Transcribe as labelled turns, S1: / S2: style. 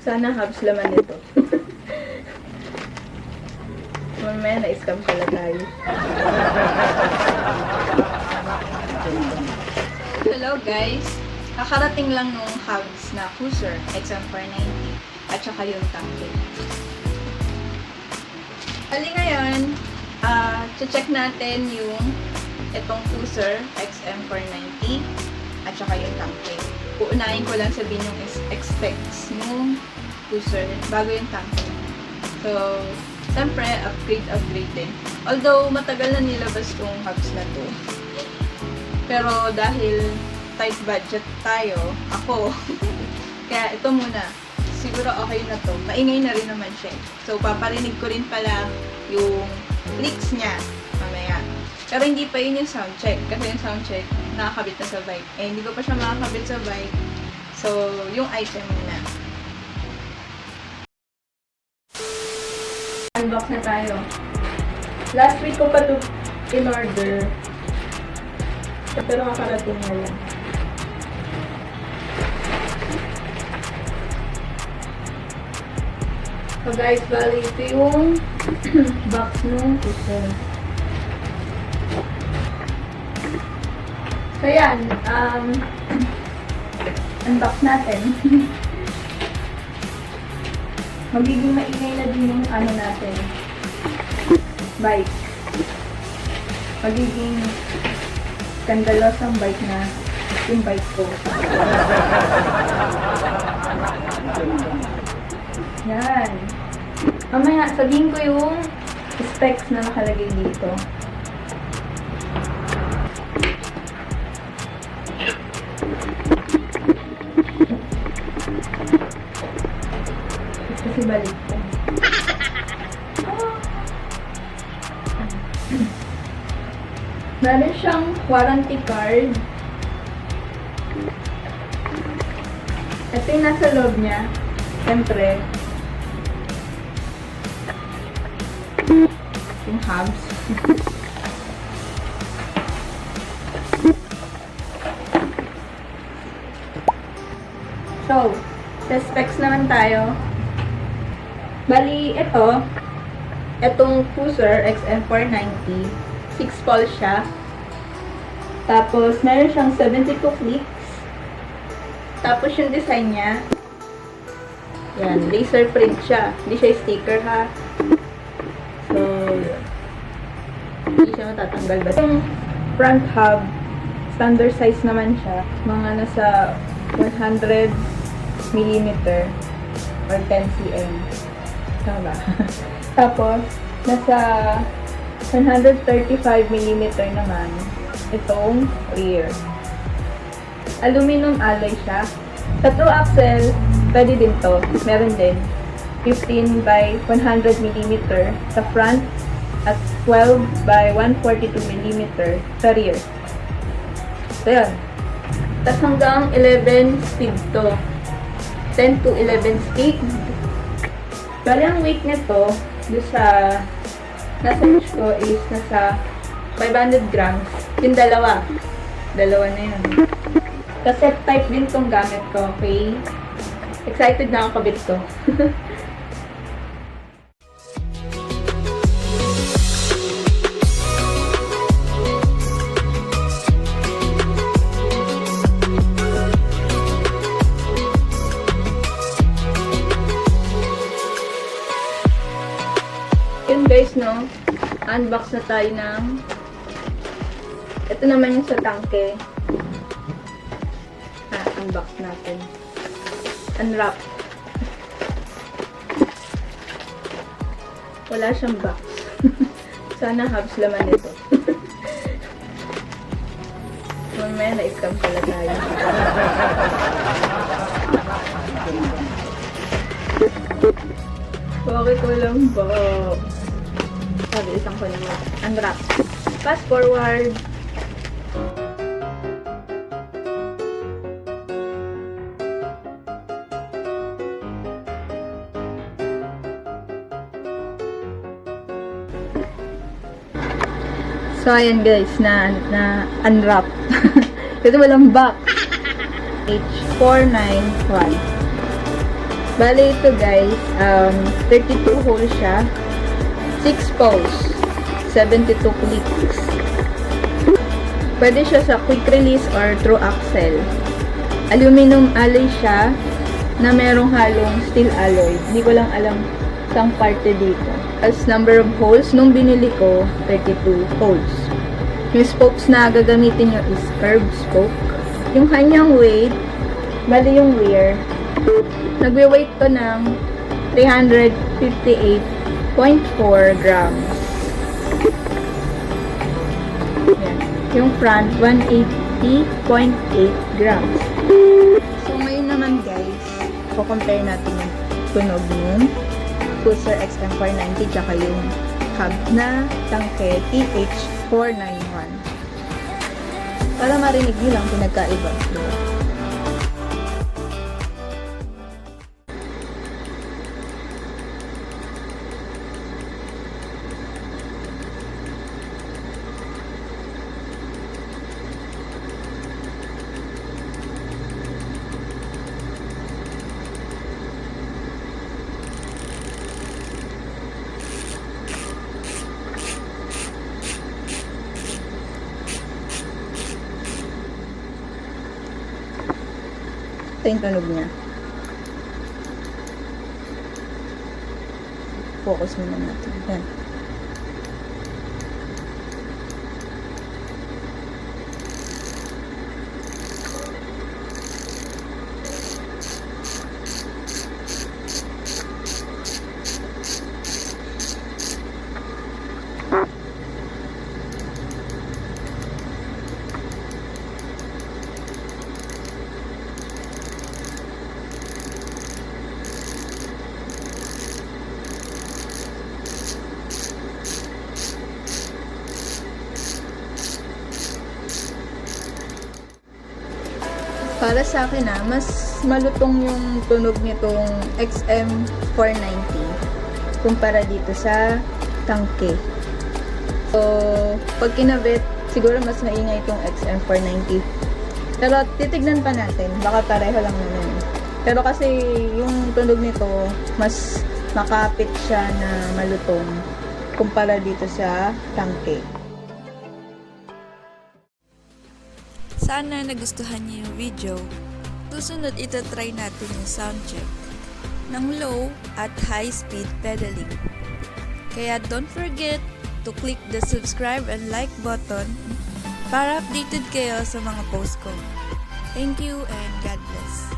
S1: Sana HUBS laman nito. Mamaya na-scam pala tayo. Hello guys! Kakarating lang nung HUBS na Koozer XM490 at saka yung TANKE. Hali ngayon, check natin yung itong Koozer XM490 at saka yung TANKE. Uunahin ko lang sabihin yung specs nung Koozer bago yung TANKE. So, siyempre, upgrade din. Although, matagal na nilabas tong HUBS na to. Pero dahil tight budget tayo, ako, kaya ito muna. Siguro okay na to. Maingay na rin naman siya. So, paparinig ko rin pala yung clicks niya mamaya. Pero hindi pa yun yung soundcheck. Kasi yung soundcheck, nakakabit na sa bike. Eh, hindi ko pa siya makakabit sa bike. So, yung item muna. Unbox na tayo. Last week ko pa ito in-order. Pero kakarating na yan. So guys, bali ito yung box nung Koozer. So yan, unbox natin. Magiging maingay na din yung ano natin, bike. Magiging skandalosang bike na yung bike ko. Yan. Mamaya, sabihin ko yung specs na nakalagay dito. Kasi balik ko. Meron siyang warranty card. Ito yung nasa loob niya. Siyempre, yung HUBS. So, sa specs naman tayo. Bali, itong Koozer XM490, 6 pawls siya. Tapos, meron siyang 72 clicks. Tapos, yung design niya, yan, laser print siya. Hindi siya sticker, ha? So, hindi siya matatanggal ba? Yung front hub, standard size naman siya. Mga nasa 100 mm or 10 cm. Tama ba? Tapos, nasa 135 mm naman itong rear. Aluminum alloy siya. Sa 2 axle, pwede din to. Meron din 15 by 100 mm sa front at 12 by 142 mm sa rear. So, yun. Tapos hanggang 11 speed to. 10 to 11 speed. Bali, ang weight nito, doon sa nasa watch ko is nasa 500 grams. Yung dalawa. Dalawa na yun. Cassette type din tong gamit ko, okay? Excited na ako kabit to. Yun guys, no? Unbox na tayo ng ito naman yung sa TANKE. Unbox natin. Unwrap. Wala siyang box. Sana HUBS laman ito. Mamaya na-scam pala tayo. Bakit walang box? Sabi, isang ko naman. Unwrap. Fast forward. So, ayan guys, na unwrap. Kasi walang box. H491. Bale ito guys, 32 holes siya, 6 pawls, 72 clicks. Pwede siya sa quick release or through axle. Aluminum alloy siya na merong halong steel alloy. Hindi ko lang alam sang parte dito. As number of holes, nung binili ko, 32 holes. Yung spokes na gagamitin nyo is curved spoke. Yung kanyang weight, bali yung rear, nagwe-weight to ng 358.4 grams. Yan. Yung front, 180.8 grams. So, ngayon naman guys, compare natin yung tunog ng Koozer XM490 tsaka yung HUBS na Tanke TH 491. Para marinig nyo lang pinagkaiba. Ito yung tunog niya. Focus muna natin. Yan. Para sa akin mas malutong yung tunog nitong XM490 kumpara dito sa Tanke. So, pag kinabit, siguro mas maingay itong XM490. Pero titignan pa natin, baka pareho lang naman. Pero kasi yung tunog nito, mas makapit siya na malutong kumpara dito sa Tanke.
S2: Sana nagustuhan niyo yung video. Susunod ito-try natin yung sound check ng low at high speed pedaling. Kaya don't forget to click the subscribe and like button para updated kayo sa mga post ko. Thank you and God bless.